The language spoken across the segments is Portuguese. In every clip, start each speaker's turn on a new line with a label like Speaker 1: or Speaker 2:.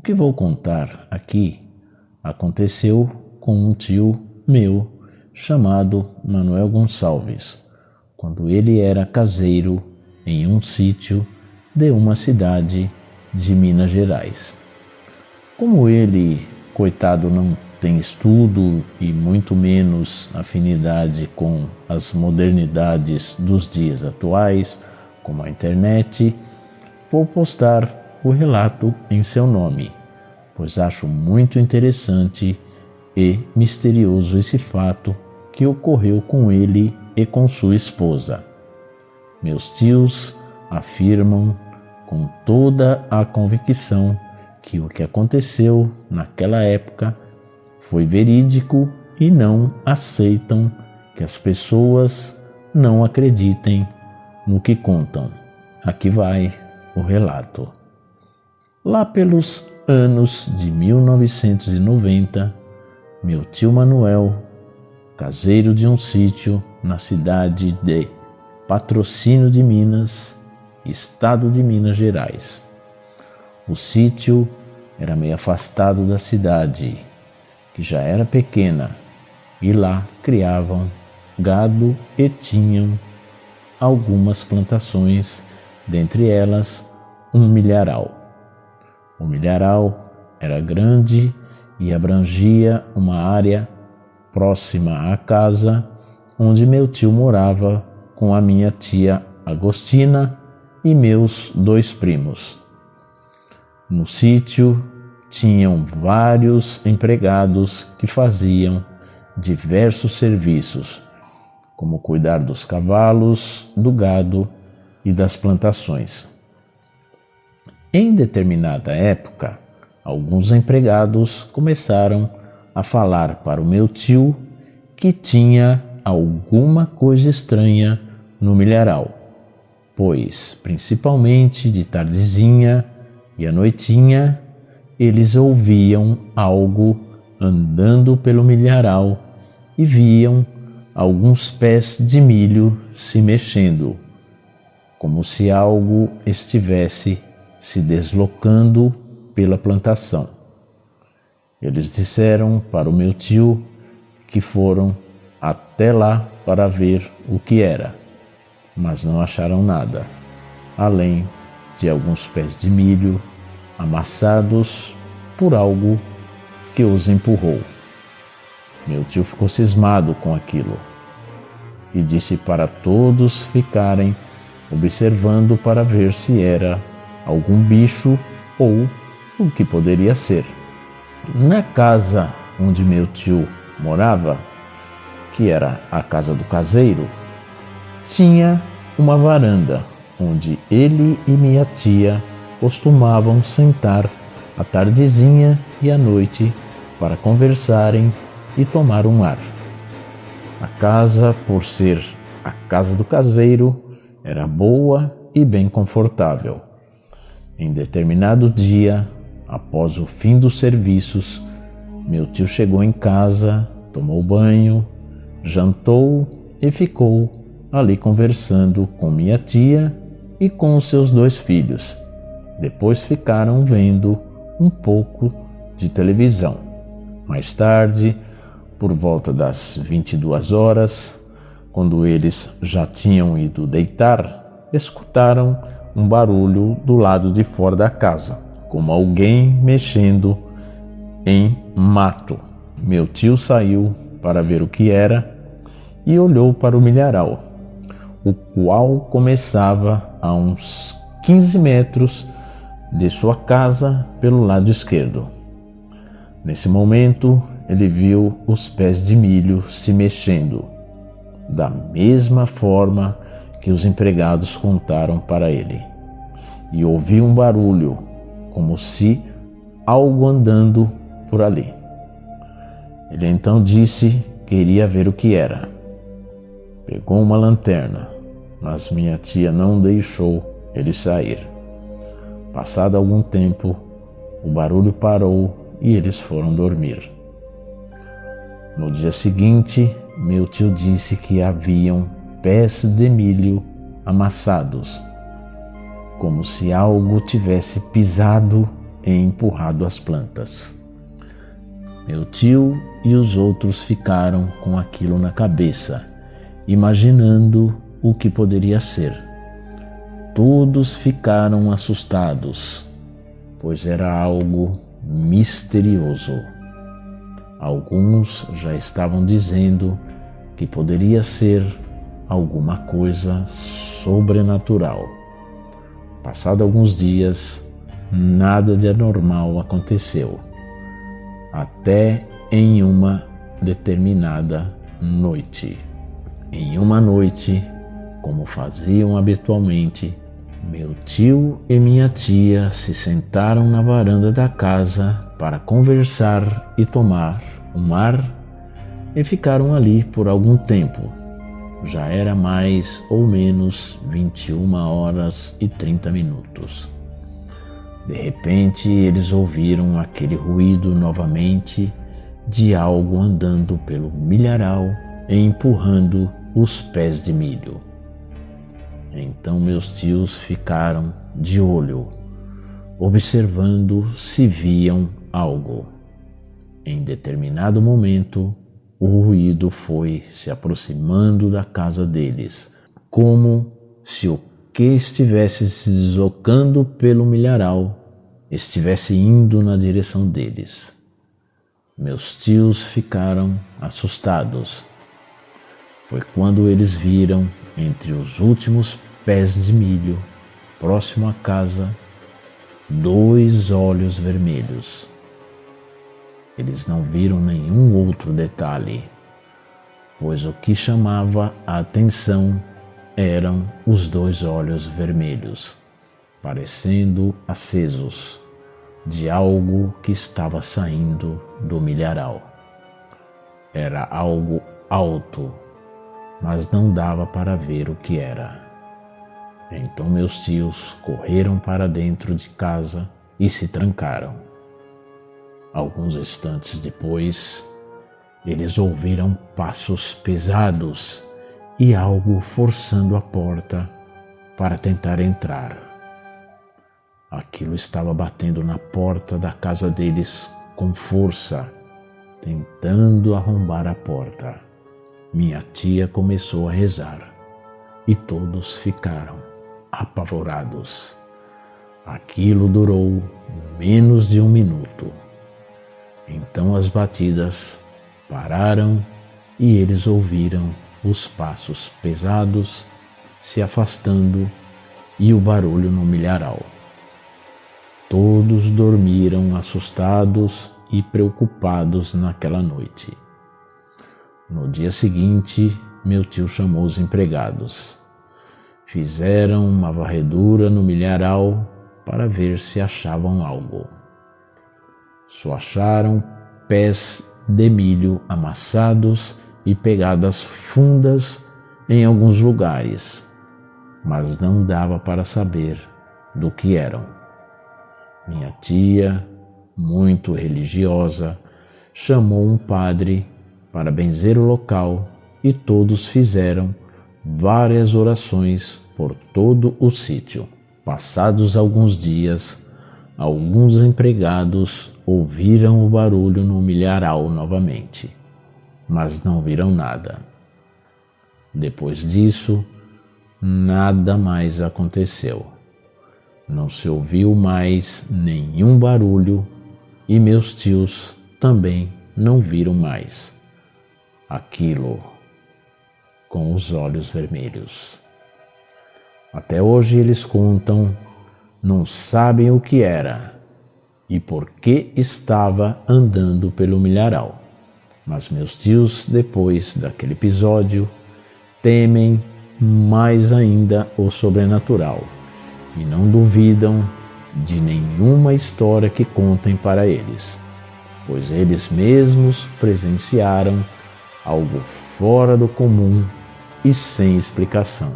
Speaker 1: que vou contar aqui aconteceu com um tio meu chamado Manuel Gonçalves, quando ele era caseiro em um sítio de uma cidade de Minas Gerais. Como ele, coitado, não tem estudo e muito menos afinidade com as modernidades dos dias atuais, como a internet, vou postar o relato em seu nome, pois acho muito interessante e misterioso esse fato que ocorreu com ele e com sua esposa. Meus tios afirmam com toda a convicção que o que aconteceu naquela época foi verídico e não aceitam que as pessoas não acreditem no que contam. Aqui vai o relato. Lá pelos anos de 1990, meu tio Manuel, caseiro de um sítio na cidade de Patrocínio de Minas, estado de Minas Gerais. O sítio era meio afastado da cidade, que já era pequena, e lá criavam gado e tinham algumas plantações, dentre elas um milharal. O milharal era grande e abrangia uma área próxima à casa onde meu tio morava com a minha tia Agostina e meus 2 primos. No sítio tinham vários empregados que faziam diversos serviços, como cuidar dos cavalos, do gado e das plantações. Em determinada época, alguns empregados começaram a falar para o meu tio que tinha alguma coisa estranha no milharal, pois, principalmente de tardezinha e à noitinha, eles ouviam algo andando pelo milharal e viam alguns pés de milho se mexendo, como se algo estivesse se deslocando pela plantação. Eles disseram para o meu tio que foram até lá para ver o que era, mas não acharam nada, além de alguns pés de milho amassados por algo que os empurrou. Meu tio ficou cismado com aquilo e disse para todos ficarem observando para ver se era algum bicho ou o que poderia ser. Na casa onde meu tio morava, que era a casa do caseiro, tinha uma varanda onde ele e minha tia costumavam sentar à tardezinha e à noite para conversarem e tomar um ar. A casa, por ser a casa do caseiro, era boa e bem confortável. Em determinado dia, após o fim dos serviços, meu tio chegou em casa, tomou banho, jantou e ficou ali conversando com minha tia e com os seus 2 filhos. Depois ficaram vendo um pouco de televisão. Mais tarde, por volta das 22 horas, quando eles já tinham ido deitar, escutaram um barulho do lado de fora da casa, como alguém mexendo em mato. Meu tio saiu para ver o que era e olhou para o milharal, o qual começava a uns 15 metros de sua casa pelo lado esquerdo. Nesse momento, ele viu os pés de milho se mexendo, da mesma forma que os empregados contaram para ele, e ouviu um barulho, como se algo andando por ali. Ele então disse que iria ver o que era. Pegou uma lanterna, mas minha tia não deixou ele sair. Passado algum tempo, o barulho parou e eles foram dormir. No dia seguinte, meu tio disse que haviam pés de milho amassados, como se algo tivesse pisado empurrado as plantas. Meu tio e os outros ficaram com aquilo na cabeça, imaginando o que poderia ser. Todos ficaram assustados, pois era algo misterioso. Alguns já estavam dizendo que poderia ser alguma coisa sobrenatural. Passado alguns dias, nada de anormal aconteceu, até em uma determinada noite. Em uma noite, como faziam habitualmente, meu tio e minha tia se sentaram na varanda da casa para conversar e tomar um ar e ficaram ali por algum tempo. Já era mais ou menos 21h30. De repente, eles ouviram aquele ruído novamente de algo andando pelo milharal e empurrando os pés de milho. Então meus tios ficaram de olho, observando se viam algo. Em determinado momento, o ruído foi se aproximando da casa deles, como se o que estivesse se deslocando pelo milharal estivesse indo na direção deles. Meus tios ficaram assustados. Foi quando eles viram, entre os últimos pés de milho, próximo à casa, 2 olhos vermelhos. Eles não viram nenhum outro detalhe, pois o que chamava a atenção eram os 2 olhos vermelhos, parecendo acesos, de algo que estava saindo do milharal. Era algo alto, mas não dava para ver o que era. Então meus tios correram para dentro de casa e se trancaram. Alguns instantes depois, eles ouviram passos pesados e algo forçando a porta para tentar entrar. Aquilo estava batendo na porta da casa deles com força, tentando arrombar a porta. Minha tia começou a rezar e todos ficaram apavorados. Aquilo durou menos de 1 minuto. Então as batidas pararam e eles ouviram os passos pesados se afastando e o barulho no milharal. Todos dormiram assustados e preocupados naquela noite. No dia seguinte, meu tio chamou os empregados. Fizeram uma varredura no milharal para ver se achavam algo. Só acharam pés de milho amassados e pegadas fundas em alguns lugares, mas não dava para saber do que eram. Minha tia, muito religiosa, chamou um padre para benzer o local e todos fizeram várias orações por todo o sítio. Passados alguns dias, alguns empregados ouviram o barulho no milharal novamente, mas não viram nada. Depois disso, nada mais aconteceu. Não se ouviu mais nenhum barulho e meus tios também não viram mais aquilo com os olhos vermelhos. Até hoje eles contam, não sabem o que era e por que estava andando pelo milharal. Mas meus tios, depois daquele episódio, temem mais ainda o sobrenatural e não duvidam de nenhuma história que contem para eles, pois eles mesmos presenciaram algo fora do comum e sem explicação.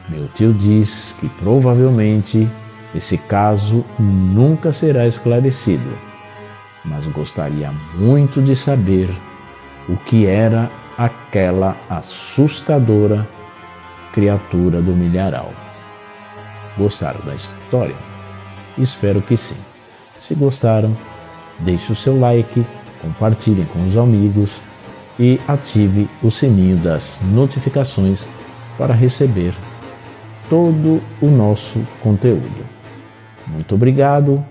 Speaker 1: Meu tio diz que provavelmente esse caso nunca será esclarecido, mas gostaria muito de saber o que era aquela assustadora criatura do milharal. Gostaram da história? Espero que sim. Se gostaram, deixe o seu like, compartilhem com os amigos e ative o sininho das notificações para receber todo o nosso conteúdo. Muito obrigado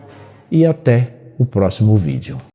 Speaker 1: e até o próximo vídeo.